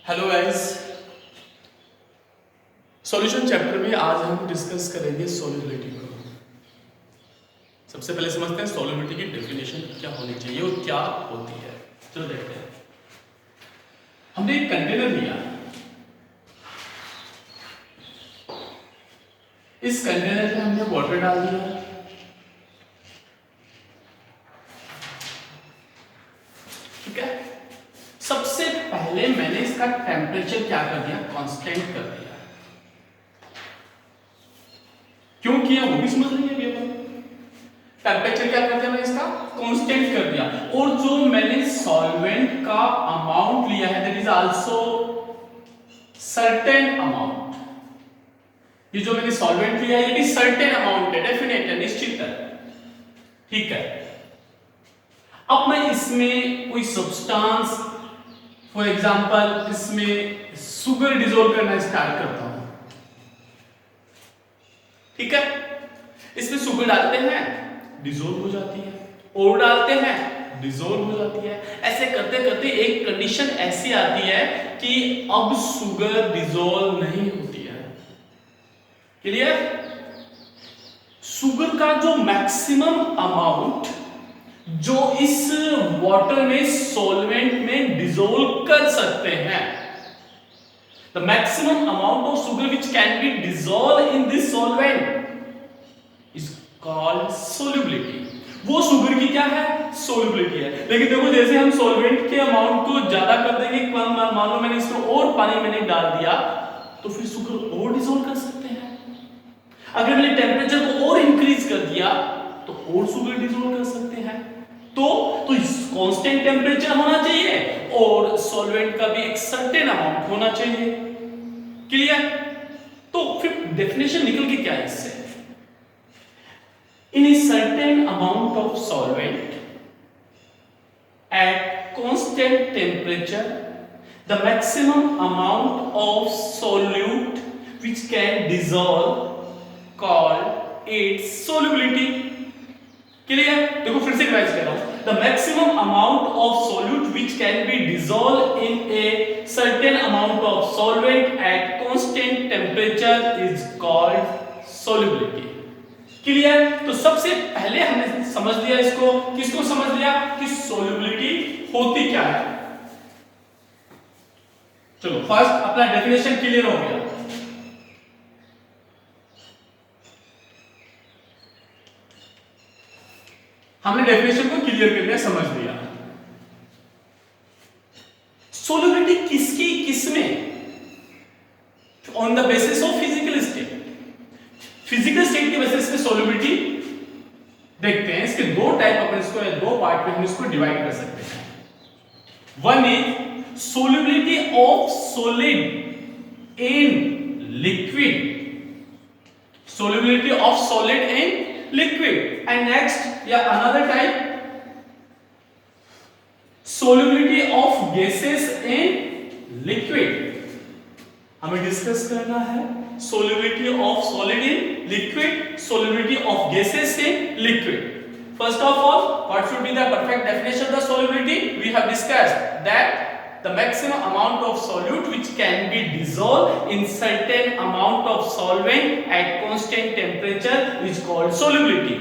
Hello guys, solution chapter में आज हम डिस्कस करेंगे सॉल्युबिलिटी को। सबसे पहले समझते हैं सॉल्युबिलिटी की डेफिनेशन क्या होनी चाहिए और क्या होती है। चलो देखते हैं। हमने एक कंटेनर लिया, इस कंटेनर में हमने वाटर डाल दिया, ठीक है। सबसे पहले मैंने इसका टेम्परेचर क्या कर दिया, कांस्टेंट कर दिया। क्यों किया वो भी समझ लीजिए। टेम्परेचर क्या कर दिया, मैंने इसका कांस्टेंट कर दिया। और जो मैंने सॉल्वेंट का अमाउंट लिया है that is also certain amount. ये जो मैंने सॉल्वेंट लिया है ये भी सर्टेन अमाउंट है, डेफिनेट है, निश्चित है, ठीक है। अब मैं इसमें कोई सब्सटेंस, फॉर एग्जांपल इसमें शुगर डिसॉल्व करना स्टार्ट करता हूं, ठीक है। इसमें शुगर डालते हैं, डिसॉल्व हो जाती है, और डालते हैं, डिसॉल्व हो जाती है। ऐसे करते करते एक कंडीशन ऐसी आती है कि अब शुगर डिसॉल्व नहीं होती है। क्लियर? शुगर का जो मैक्सिमम अमाउंट जो इस वाटर में सॉल्वेंट में डिसॉल्व कर सकते हैं, the maximum amount of sugar which can be dissolve in this solvent is called solubility. वो शुगर की क्या है, सोल्युबिलिटी है। लेकिन देखो जैसे हम सॉल्वेंट के अमाउंट को ज्यादा कर देंगे, मान लो मैंने इसमें और पानी मैंने डाल दिया तो फिर शुगर और डिसॉल्व कर सकते हैं। अगर मैंने टेम्परेचर को और इंक्रीज कर दिया तो और शुगर डिसॉल्व कर सकते हैं। तो कांस्टेंट टेम्परेचर होना चाहिए और सॉल्वेंट का भी एक सर्टेन अमाउंट होना चाहिए। क्लियर? तो फिर डेफिनेशन निकल के क्या है इससे, in a certain amount of solvent at constant temperature the maximum amount of solute which can dissolve called its solubility। Clear? देखो फिर से रिवाइज कर रहा हूं। the maximum amount of solute which can be dissolved in a certain amount of solvent at constant temperature is called solubility। Clear? तो सबसे पहले हमने समझ लिया इसको, किसको समझ लिया कि सोल्युबिलिटी होती क्या है। चलो फर्स्ट अपना डेफिनेशन क्लियर हो गया। हमने डेफिनेशन को क्लियर कर लिया, समझ लिया। सोल्युबिलिटी किसकी किसमें, on the basis of physical state. Physical state के बेसिस पे सोल्युबिलिटी देखते हैं। इसके दो टाइप अपन इसको दो पार्ट में हम इसको डिवाइड कर सकते हैं। One is solubility of solid in liquid, solubility of solid in liquid. And next या another type solubility of gases in liquid. हमें डिस्कस करना है solubility of solid in liquid, solubility of gases in liquid। First of all, what should be the perfect definition of the solubility? We have discussed that the maximum amount of solute which can be dissolved in certain amount of solvent at constant temperature is called solubility।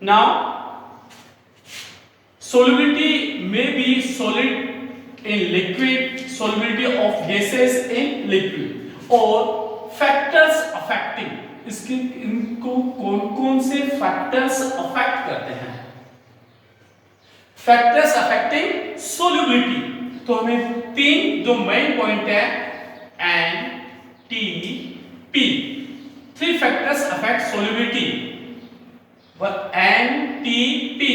Now, solubility may be solid in liquid, solubility of gases in liquid, और factors affecting, इसके इनको कौन कौन से factors affect करते हैं, factors affecting solubility. तो हमें तीन जो मेन पॉइंट है N T P, three factors affect solubility. N T P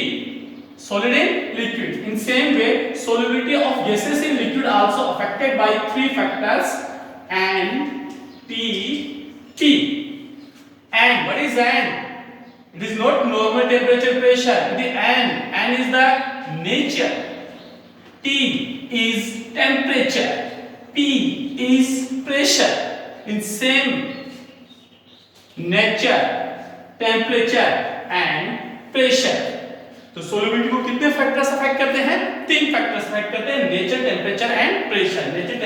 solid in liquid, in same way solubility of gases in liquid also affected by three factors N T P। and what is N? It is not normal temperature pressure, it is N is the nature, T is temperature, P is pressure। in same nature, temperature and pressure। तो solubility को कितने factors affect करते हैं, तीन factors affect करते हैं, nature, temperature and pressure. Nature,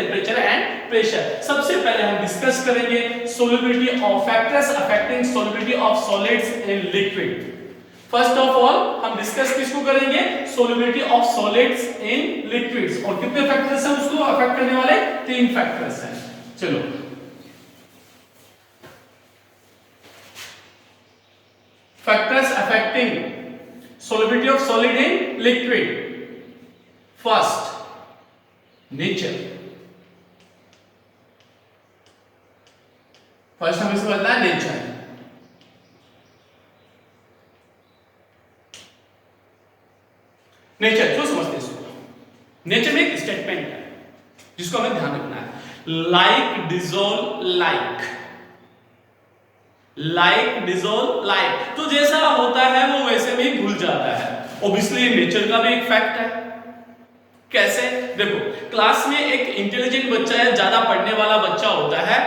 and pressure. सबसे पहले हम डिस्कस करेंगे solubility of factors affecting solubility of solids in liquid. First of all हम डिस्कस किसको करेंगे, solubility of solids in liquids. और कितने फैक्टर्स हैं उसको अफेक्ट करने वाले, 3 फैक्टर्स हैं। चलो factors affecting solubility of solid in liquid. First, nature. First हमें समझना है nature. Nature क्यों समझते हैं इसको? Nature में एक स्टेटमेंट है जिसको हमें ध्यान रखना है। Like dissolve like. Like dissolve like, तो जैसा होता है वो वैसे में ही घुल जाता है। ऑब्वियसली नेचर का भी एक फैक्ट है। कैसे, देखो क्लास में एक इंटेलिजेंट बच्चा या ज्यादा पढ़ने वाला बच्चा होता है,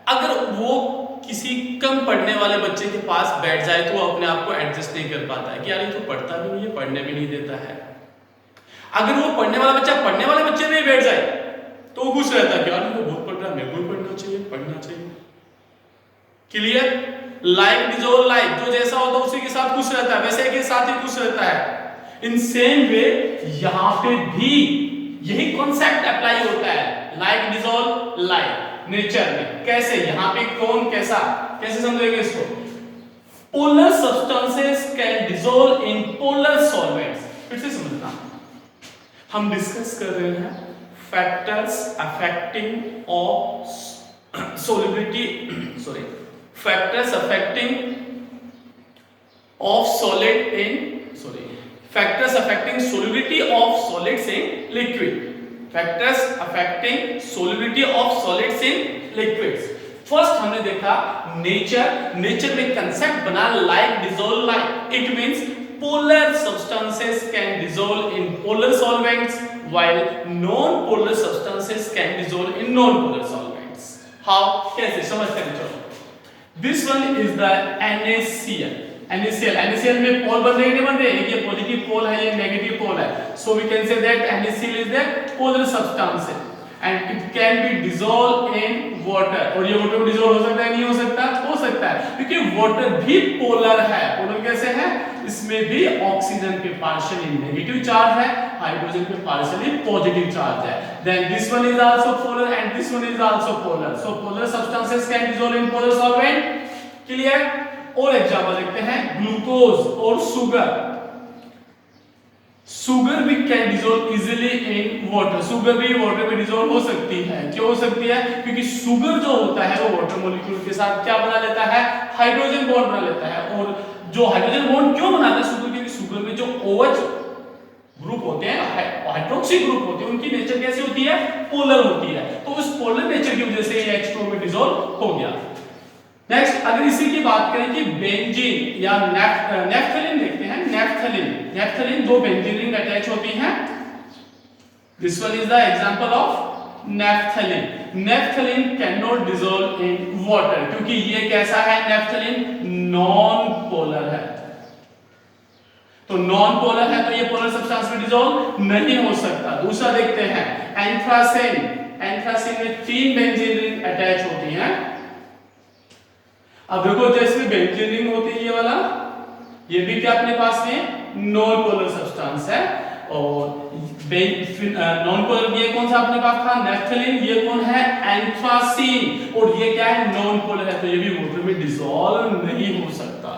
अगर वो किसी कम पढ़ने वाले बच्चे के पास बैठ जाए तो वो अपने आप को एडजस्ट नहीं कर पाता है कि यार ये तो पढ़ता भी नहीं है, पढ़ने भी नहीं देता है। अगर वो पढ़ने वाला बच्चा पढ़ने वाले बच्चे में बैठ जाए तो वो खुश रहता है कि यार ये तो बहुत पढ़ रहा है, मेरे को पढ़ना चाहिए, पढ़ना चाहिए। क्लियर, लाइक डिसॉल्व लाइक, जो जैसा होता है उसी के साथ खुश रहता है, वैसे के साथ ही खुश रहता है। इन सेम वे यहां पे भी यही कॉन्सेप्ट अप्लाई होता है, लाइक डिसॉल्व लाइक नेचर में। कैसे, यहां पे कौन कैसा, कैसे समझेंगे इसको, polar substances can dissolve in polar solvents. फिर से समझना, हम डिस्कस कर रहे हैं factors affecting of solubility sorry factors affecting of solid in factors affecting solubility of solids in liquid, factors affecting solubility of solids in liquids। First हमने देखा nature में कंसेप्ट बना like dissolve like, it means polar substances can dissolve in polar solvents while non polar substances can dissolve in non polar solvents। how, कैसे समझ कर चलो। This one is the NaCl। NaCl में पोल बन रहे हैं, ये पॉजिटिव पोल है, ये नेगेटिव पोल है। So we can say that NaCl is the polar substance and it can be dissolved in water। और ये वाटर में डिसॉल्व हो सकता है, नहीं हो सकता, हो सकता है, क्योंकि वाटर भी पोलर है। पोलर कैसे है, इसमें भी ऑक्सीजन पे पार्शियली नेगेटिव चार्ज है, हाइड्रोजन पे पार्शियली पॉजिटिव चार्ज है। Then this one is also polar and this one is also polar। So polar substances can dissolve in polar solvent। Clear, और एग्जांपल देखते हैं, ग्लूकोज और sugar. Sugar भी can dissolve easily in water, sugar भी water में dissolve हो सकती है। क्यों हो सकती है, क्योंकि शुगर जो होता है वो वाटर मॉलिक्यूल के साथ क्या बना लेता है, हाइड्रोजन बॉन्ड बना लेता है। और जो हाइड्रोजन बॉन्ड क्यों बनाता है शुगर, क्योंकि शुगर में जो OH ग्रुप होते हैं, हाइड्रोक्सी ग्रुप होते हैं, उनकी नेचर कैसी होती है, पोलर होती है। तो उस पोलर नेचर की वजह से ये H2O में डिसॉल्व हो गया। नेक्स्ट अगर इसी की बात करें कि बेंजीन या नेफ्थलीन देखते हैं, नेफ्थलीन दो बेंजीन रिंग अटैच होती हैं। This one is the example of naphthalene can not dissolve in water, क्योंकि ये कैसा है, नेफ्थलीन नॉन पोलर है। तो नॉन पोलर है तो ये पोलर सब्सटेंस में डिसॉल्व नहीं हो सकता। दूसरा देखते हैं एंथ्रासिन में 3 बेंजीन रिंग अटैच होती हैं। अब देखो जैसे बेंजीन रिंग होती है ये वाला, ये भी क्या अपने पास में नॉन पोलर सब्सटेंस है। और नॉन पोलर ये कौन सा अपने पास था, नेफ्थलीन, ये कौन है, एंथ्रासिन, और ये क्या है, नॉन पोलर है, तो ये भी वाटर में डिसॉल्व नहीं हो सकता।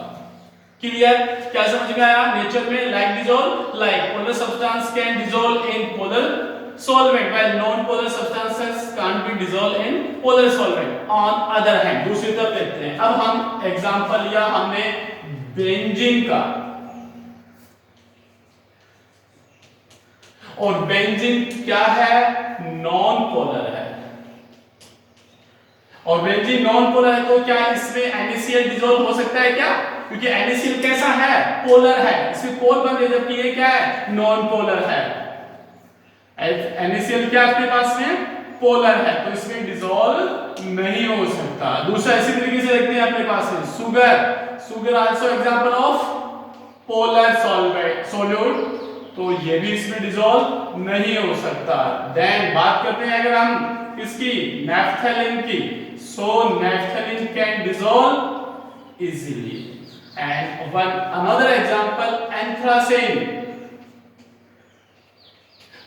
क्लियर, क्या समझ में आया, नेचर में like dissolve like, polar substance can dissolve in polar solvent while non polar substances can't be dissolved in polar solvent। on other hand दूसरी तरफ देखते हैं, अब हम एग्जांपल लिया हमने बेंजीन का, और बेंजीन क्या है, नॉन पोलर है। और बेंजीन नॉन पोलर है तो क्या इसमें NaCl डिसॉल्व हो सकता है क्या, क्योंकि NaCl कैसा है, पोलर है, इसमें पोल बन रही है, जबकि ये क्या है, नॉन पोलर है। NaCl क्या आपके पास में पोलर है, तो इसमें डिसॉल्व नहीं हो सकता। दूसरा इसी तरीके से देखते हैं अपने पास में sugar also example of polar solvent solute. तो ये भी इसमें डिसॉल्व नहीं हो सकता। देन बात करते हैं अगर हम इसकी नैफ्थलीन की, so naphthalene can dissolve easily. And one another example anthracene,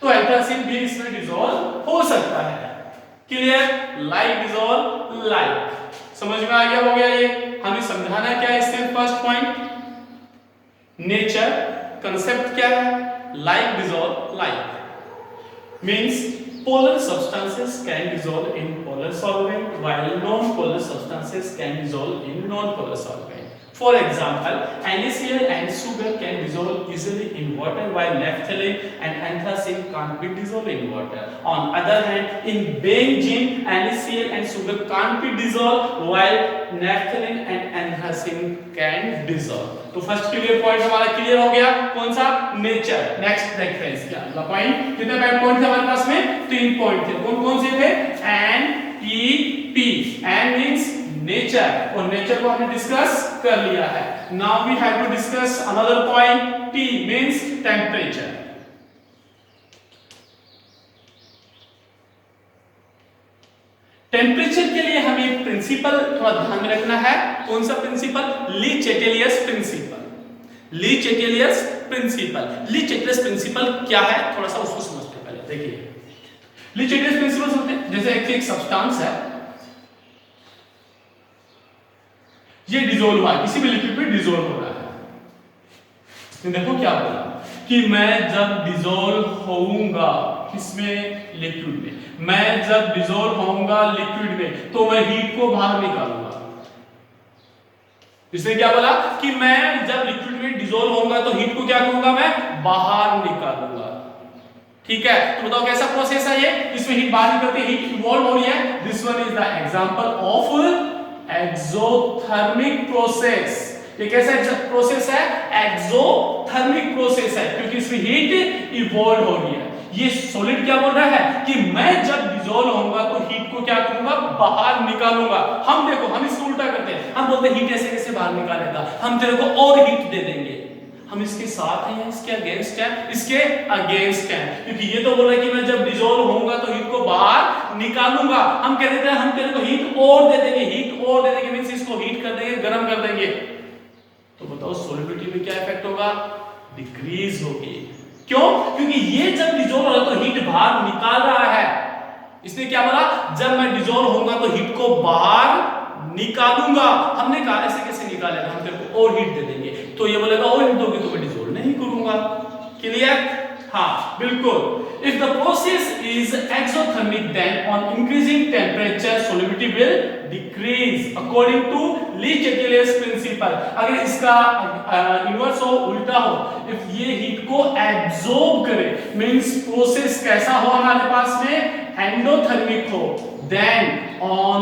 तो एंथ्रासिन भी इसमें डिसॉल्व हो सकता है। क्लियर? लाइक डिसॉल्व लाइक, समझ में आ गया? हो गया ये। हमें समझाना क्या है इससे? फर्स्ट पॉइंट नेचर, कंसेप्ट क्या है? Like dissolve like means polar substances can dissolve in polar solvent while non-polar substances can dissolve in non-polar solvent. For example, NaCl and sugar can dissolve easily in water while naphthalene and anthracene can't be dissolved in water. On other hand, in benzene, NaCl and sugar can't be dissolved while naphthalene and anthracene can dissolve. तो first clear point हमारा clear हो गया। कौन सा? Nature. Next देखते हैं इसका अगला पॉइंट। कितने पॉइंट थे हमारे पास में? 3 पॉइंट थे। कौन कौन से थे? N, E, P. N means nature, और नेचर को हमने डिस्कस कर लिया है। Now we have to discuss another point. T means temperature. Temperature के लिए हमें प्रिंसिपल थोड़ा ध्यान में रखना है। कौन सा प्रिंसिपल? ली चेटेलियस प्रिंसिपल। ली चेटेलियस प्रिंसिपल। ली चेटेलियस प्रिंसिपल क्या है, थोड़ा सा उसको समझते हैं पहले। देखिए, ली चेटेलियस प्रिंसिपल होते हैं जैसे एक सब्सटेंस है, ये डिसॉल्व हुआ, किसी भी लिक्विड में डिसॉल्व हो रहा है। तो देखो क्या बोला कि मैं जब डिसॉल्व होऊंगा किसमें? लिक्विड में। मैं जब डिसॉल्व होऊंगा लिक्विड में तो मैं हीट को बाहर निकालूंगा। इसने क्या बोला कि मैं जब लिक्विड में डिसॉल्व होऊंगा तो हीट को क्या करूंगा? मैं बाहर निकालूंगा। ठीक है, तो बताओ कैसा प्रोसेस है ये? इसमें हीट बाहर निकलती है, हीट इवॉल्व हो रही है। This one is the example of exothermic process. ये कैसा प्रोसेस है? एक्सोथर्मिक प्रोसेस है, क्योंकि इसमें हीट इवॉल्व हो रही है। ये सॉलिड क्या बोल रहा है कि मैं जब डिसॉल्व होऊंगा तो हीट को क्या करूंगा? बाहर निकालूंगा। हम देखो, हम इसको उल्टा करते हैं। हम बोलते हैं हीट ऐसे कैसे बाहर निकालेगा, हम तेरे को और हीट दे देंगे। हम इसके साथ हैं या इसके अगेंस्ट हैं? इसके अगेंस्ट हैं, क्योंकि ये तो बोल रहा है कि मैं जब डिसॉल्व होऊंगा तो हीट को बाहर निकालूंगा। हम कह देते हैं हम तेरे को हीट और दे देंगे, हीट और दे देंगे मींस इसको हीट कर देंगे, गर्म कर देंगे। तो बताओ सॉलिबिलिटी में क्या इफेक्ट होगा? डिक्रीज होगी। क्यों? क्योंकि ये जब डिसॉल्व हो रहा है तो हीट बाहर निकाल रहा है। इसने क्या बोला? जब मैं डिसॉल्व होऊंगा तो हीट को बाहर निकालूंगा। हमने कहा ऐसे कैसे निकालेगा, हम तेरे को और हीट दे देंगे। तो ये बोलेगा और हीट दोगे तो मैं डिसॉल्व नहीं करूंगा। क्लियर? हाँ बिल्कुल। If the process is exothermic, then on increasing temperature solubility will decrease according to Lee Chatelius principle. अगर इसका इनवर्स हो, उल्टा हो, if ये हीट को एब्जॉर्ब करे means प्रोसेस कैसा हो हमारे पास में? एंडोथर्मिक हो, then on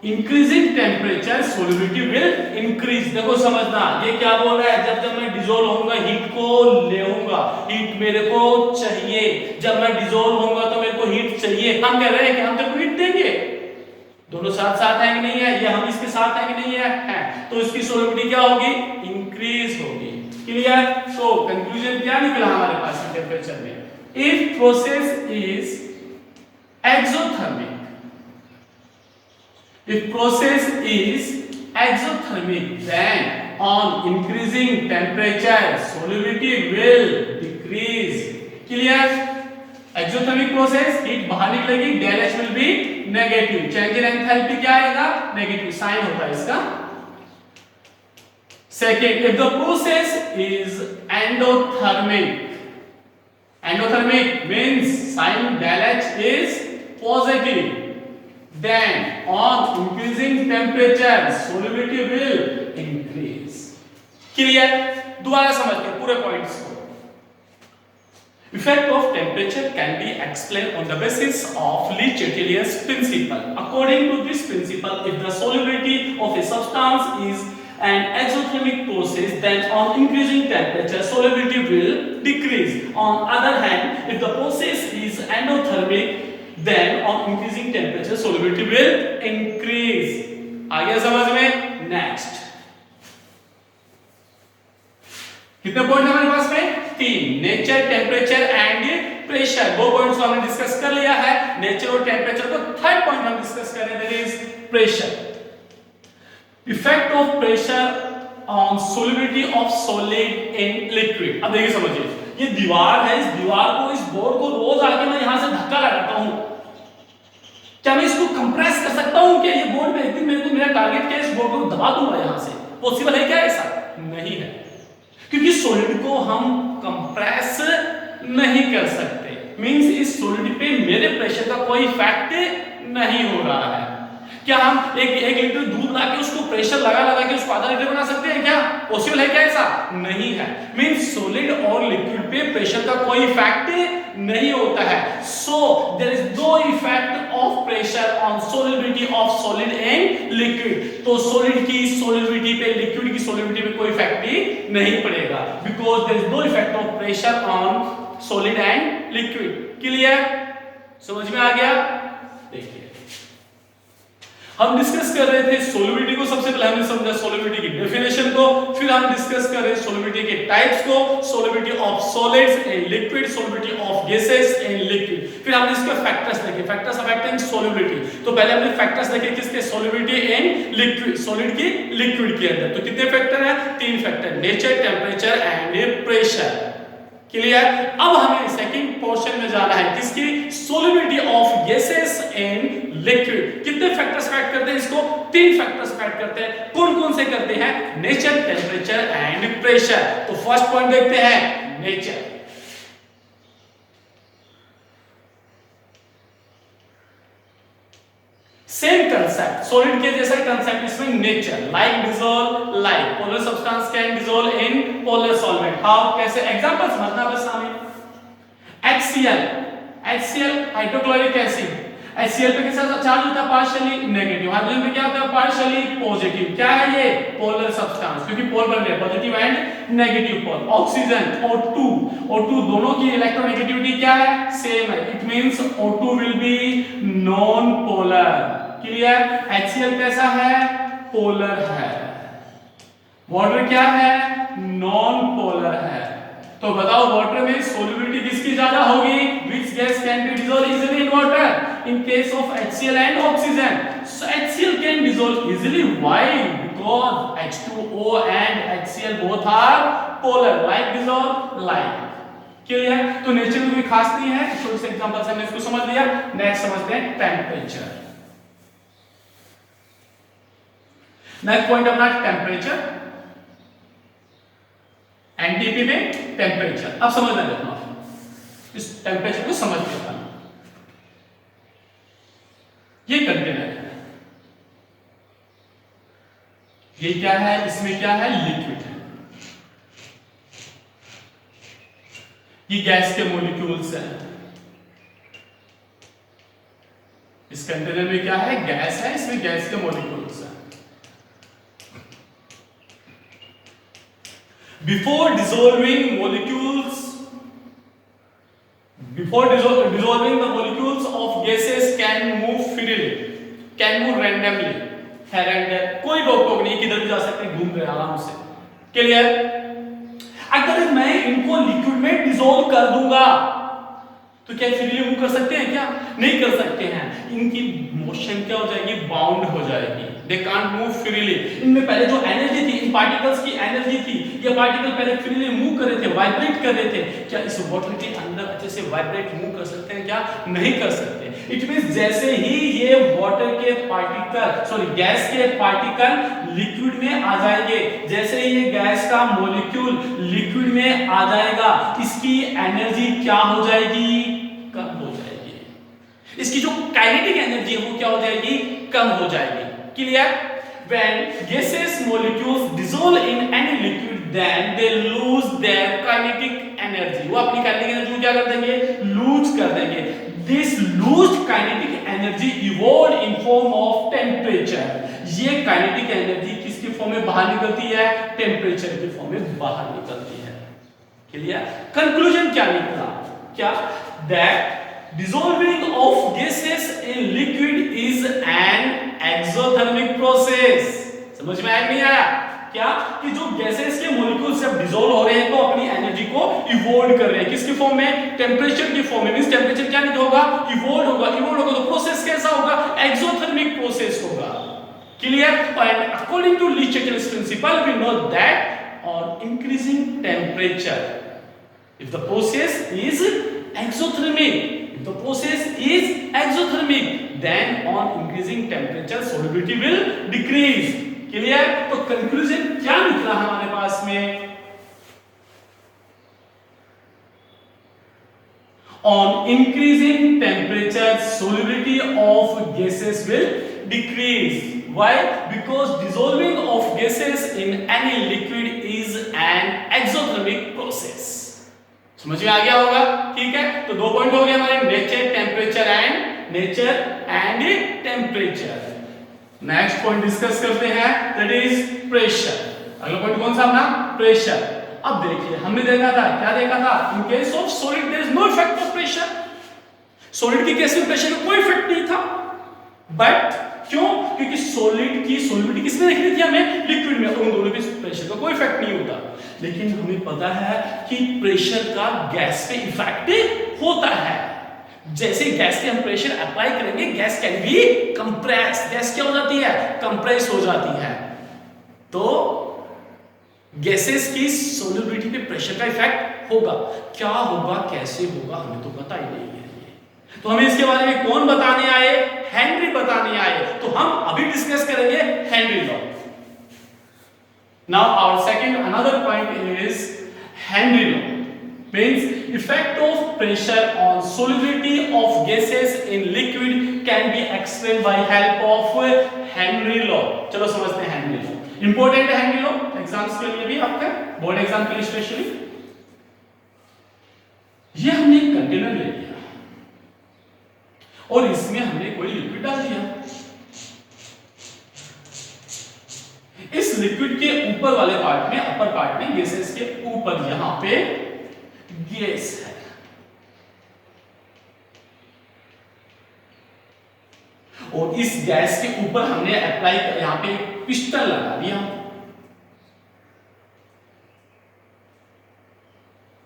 increasing temperature solubility will increase। देखो समझना, ये क्या बोल रहा है? जब मैं डिसॉल्व होऊंगा हीट को लेऊंगा, हीट मेरे को चाहिए। जब मैं डिसॉल्व होऊंगा तो मेरे को हीट चाहिए। हम कह रहे हैं कि हम तेरे को हीट देंगे। दोनों साथ साथ है कि नहीं है? ये हम इसके साथ है कि नहीं है? तो इसकी सॉलिबिलिटी क्या होगी? इंक्रीज होगी। क्लियर? तो कंक्लूजन क्या निकला हमारे पास टेंपरेचर में? If process is exothermic, if process is exothermic, then on increasing temperature solubility will decrease। Clear? Exothermic process, heat बाहर निकलेगी, del H will be negative। Change in enthalpy क्या आएगा? नेगेटिव साइन होता है इसका। Second, if the process is endothermic, endothermic means sign del H is positive, then on increasing temperature solubility will increase। Clear? दोबारा समझते हैं पूरे points को। Effect of temperature can be explained on the basis of Le Chatelier's principle. According to this principle, if the solubility of a substance is an exothermic process, then on increasing temperature solubility will decrease. On other hand, if the process is endothermic, then on increasing temperature solubility will increase। आ गया समझ में? Next, कितने point है हमारे पास में? तीन, nature, temperature and pressure. दो points को हमने डिस्कस कर लिया है, नेचर और टेम्परेचर को। थर्ड पॉइंट हम डिस्कस कर रहे हैं, that is pressure. Effect of pressure on solubility of solid in liquid. अब देखिए समझिए, ये दीवार है, इस दीवार को, इस बोर्ड को रोज आके मैं यहां से धक्का लगाता हूं, क्या मैं इसको कंप्रेस कर सकता हूं? क्या ये बोर्ड में एक दिन मेरा टारगेट क्या है, इस बोर्ड को दबा दूंगा यहां से? पॉसिबल है क्या ऐसा? नहीं है, क्योंकि सॉलिड को हम कंप्रेस नहीं कर सकते। मींस इस सॉलिड पे मेरे प्रेशर का कोई इफेक्ट नहीं हो रहा है। क्या हम एक लीटर दूध लाके उसको प्रेशर लगा के उसको आधा लीटर बना सकते हैं क्या? पॉसिबल है क्या ऐसा? नहीं है। मींस सॉलिड और लिक्विड पे प्रेशर का कोई इफेक्ट नहीं होता है। So there is no effect of pressure on solubility of solid and liquid. तो सॉलिड की सॉलिबिलिटी पे, लिक्विड की सॉलिबिलिटी पे कोई इफेक्ट ही नहीं पड़ेगा, because there is no effect of pressure on solid and liquid. Clear? समझ में आ गया? देखिए, हम डिस्कस कर रहे थे सोलिबिलिटी को। सबसे पहले हमने समझा सोलिबिलिटी की डेफिनेशन को, फिर हम डिस्कस कर रहे हैं सोलिबिलिटी के टाइप्स को, solubility of solids and liquid, solubility of gases and liquid. फिर हमने इसके फैक्टर्स देखे, फैक्टर्स अफेक्टिंग सोलिबिलिटी। तो पहले हमने फैक्टर्स देखे किसके? सोलिबिलिटी एंड लिक्विड, सॉलिड की लिक्विड के अंदर। तो कितने फैक्टर हैं? तीन factor, nature, temperature and pressure. Clear? अब हमें सेकंड पोर्शन में जाना है, किसकी? Solubility of gases and liquid. कितने फैक्टर्स अफेक्ट करते हैं इसको? तीन फैक्टर्स अफेक्ट करते हैं। कौन कौन से करते हैं? Nature, temperature and pressure. तो फर्स्ट पॉइंट देखते हैं, नेचर। सेम कंसेप्ट, सॉलिड के जैसा कंसेप्ट, इसमें nature, like dissolve like, polar substance can dissolve in polar solvent. How? कैसे? एग्जांपल समझना बस हमें। HCl हाइड्रोक्लोरिक एसिड, HCl पे कैसा चार्ज होता है? Partially negative. हाइड्रोजन पे क्या होता है? Partially positive. क्या है ये? पोलर सब्सटेंस, क्योंकि पोल बन रहे हैं, positive and negative pole. Oxygen, O2 दोनों की इलेक्ट्रोनेगेटिविटी क्या है? सेम है। It means O2 will be non polar. Clear? HCl कैसा है? पोलर है। वाटर क्या है? नॉन पोलर है। तो बताओ, वाटर में सोलिबिलिटी किसकी ज्यादा होगी? Which gas can be dissolved easily in water? In case of HCl and oxygen. So HCl can dissolve easily. Why? Because H2O and HCl both are polar. Like dissolve like. Clear? तो nature में कोई खास नहीं है। छोटे से example से हमने इसको समझ लिया। नेक्स्ट समझते हैं टेम्परेचर। नेक्स्ट पॉइंट अपना टेम्परेचर, एनटीपी में टेम्परेचर। अब समझना देखना, इस टेम्परेचर को समझ लेना। ये कंटेनर है, ये क्या है? इसमें क्या है? लिक्विड है। ये गैस के मॉलिक्यूल्स हैं। इस कंटेनर में क्या है? गैस है, इसमें गैस के मॉलिक्यूल्स हैं। Before dissolving the molecules of gases can move freely, can move randomly, है random, कोई रोक टोक नहीं, किधर भी जा सकते हैं, घूम रहे आराम से। क्लियर? अगर मैं इनको लिक्विड में डिसॉल्व कर दूंगा तो क्या फ्रीली मूव कर सकते हैं? क्या नहीं कर सकते हैं। इनकी मोशन क्या हो जाएगी? बाउंड हो जाएगी। They can't move freely. इनमें पहले जो एनर्जी थी, इन पार्टिकल्स की एनर्जी थी, ये पार्टिकल पहले फ्रीली मूव कर रहे थे, वाइब्रेट कर रहे थे। क्या इस वाटर के अंदर अच्छे से वाइब्रेट मूव कर सकते हैं? क्या नहीं कर सकते। इट मींस जैसे ही ये वाटर के पार्टिकल, सॉरी गैस के पार्टिकल लिक्विड में आ जाएंगे, जैसे ही ये गैस का मॉलिक्यूल लिक्विड में आ जाएगा, इसकी एनर्जी क्या हो जाएगी? कम हो जाएगी। इसकी जो काइनेटिक एनर्जी है वो क्या हो जाएगी? कम हो जाएगी। Clear? When gaseous molecules dissolve in any liquid, then they lose their kinetic energy. वो अपनी काइनेटिक एनर्जी को क्या कर देंगे? लूज कर देंगे। This loosed kinetic energy evolved in form of temperature. ये काइनेटिक एनर्जी किसकी फॉर्म में बाहर निकलती है? टेम्परेचर की फॉर्म में बाहर निकलती है। क्लियर? कंक्लूजन क्या निकला? क्या? That dissolving of gases in liquid is an exothermic process. समझ में आया नहीं आया? क्या कि जो गैसेस के मॉलिक्यूल्स जब डिसॉल्व हो रहे हैं तो अपनी एनर्जी को इवोल्व कर रहे हैं, किसके फॉर्म में, टेम्परेचर की फॉर्म में। मींस टेम्परेचर क्या नहीं होगा, इवोल्व होगा। इवोल्व होगा तो प्रोसेस कैसा होगा, एक्सोथर्मिक प्रोसेस होगा। Clear. And according to Le Chatelier's principle we know that on increasing temperature if the process is exothermic, if the process is exothermic, then on increasing temperature solubility will decrease. Clear? तो conclusion क्या निकला हमारे पास में, on increasing temperature solubility of gases will decrease. Why? Because dissolving of gases in any liquid is an exothermic process. समझ में आ गया होगा। ठीक है, तो दो पॉइंट हो गए हमारे, nature temperature and temperature. Next point discuss करते हैं, दैट इज प्रेशर। अगला पॉइंट कौन सा अपना, प्रेशर। अब देखिए हमने देखा था, क्या देखा था, in case of solid there is no effect of pressure. Solid के केस में प्रेशर का कोई इफेक्ट नहीं था, बट क्यों, क्योंकि सॉलिड की सॉल्युबिलिटी किसमें देखनी थी हमें, लिक्विड में, उन दोनों के प्रेशर का कोई इफेक्ट नहीं होता। लेकिन हमें पता है कि प्रेशर का गैस पे इफेक्ट होता है। जैसे गैस के हम प्रेशर अप्लाई करेंगे, gas can be compress, gas क्या हो जाती है, कंप्रेस हो जाती है। तो गैसेस की सॉल्युबिलिटी पे प्रेशर का इफेक्ट होगा। क्या होगा, कैसे होगा, हमें तो पता ही नहीं है। तो हमें इसके बारे में कौन बताने आए, हेनरी बताने आए। तो हम अभी डिस्कस करेंगे Henry law. Now our second another point is Henry law, means effect of pressure on solubility of gases in liquid can be explained by help of Henry law। चलो समझते हैं Henry law। इंपॉर्टेंट है Henry law exams के लिए भी, आपके board exam के लिए स्पेशली। ये हमने एक कंटेनर ले लिया और इसमें हमने कोई लिक्विड डाल दिया। इस लिक्विड के ऊपर वाले पार्ट में, अपर पार्ट में, गैसेस के ऊपर यहां पे गैस है। और इस गैस के ऊपर हमने अप्लाई, यहां पे पिस्टन लगा दिया।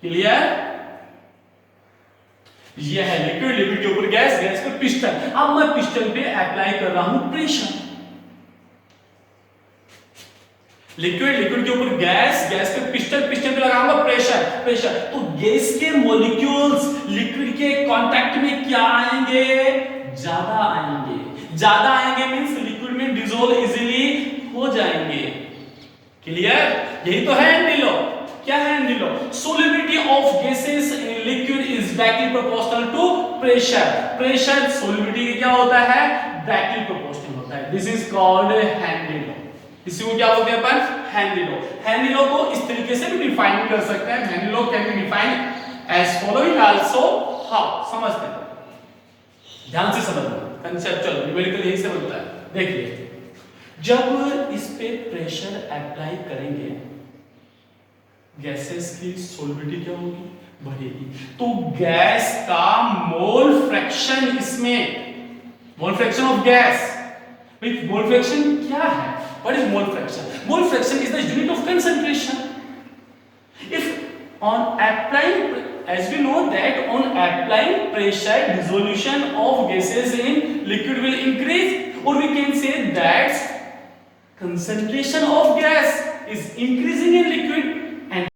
क्लियर? यह है लिक्विड, लिक्विड के ऊपर गैस, गैस पे पिस्टन। अब मैं पिस्टन पे अप्लाई कर रहा हूं प्रेशर। लिक्विड, लिक्विड के ऊपर गैस, गैस पे पिस्टन, पिस्टन पे लगाऊंगा प्रेशर, प्रेशर। तो गैस के मॉलिक्यूल्स लिक्विड के कांटेक्ट में क्या आएंगे, ज्यादा आएंगे। ज्यादा आएंगे मींस लिक्विड में डिसॉल्व इजीली हो जाएंगे। क्लियर? यही तो है हेनरी लॉ। क्या है Henry law? Solubility of gases in liquid is directly proportional to pressure. Pressure solubility क्या होता है, डायरेक्टली प्रोपोर्शनल होता है। This is called Henry law. इसी को क्या बोलते हैं अपन, हेनरी लॉ। हेनरी लॉ को इस तरीके से भी डिफाइन कर सकते हैं। Henry law can be defined as following also. How, समझते हैं, ध्यान से समझना, कंसेप्चुअल न्यूमेरिकल यही से बनता है। देखिए, जब इस पे प्रेशर अप्लाई करेंगे, गैसेस की सॉल्युबिलिटी क्या होगी, बढ़ेगी। तो गैस का मोल फ्रैक्शन, इसमें mole fraction of gas, mole fraction क्या है, what is mole fraction? Mole fraction is the unit of concentration. If on applying, as we know that on applying pressure, dissolution of gases in liquid will increase, or we can say that concentration of gas is increasing in liquid,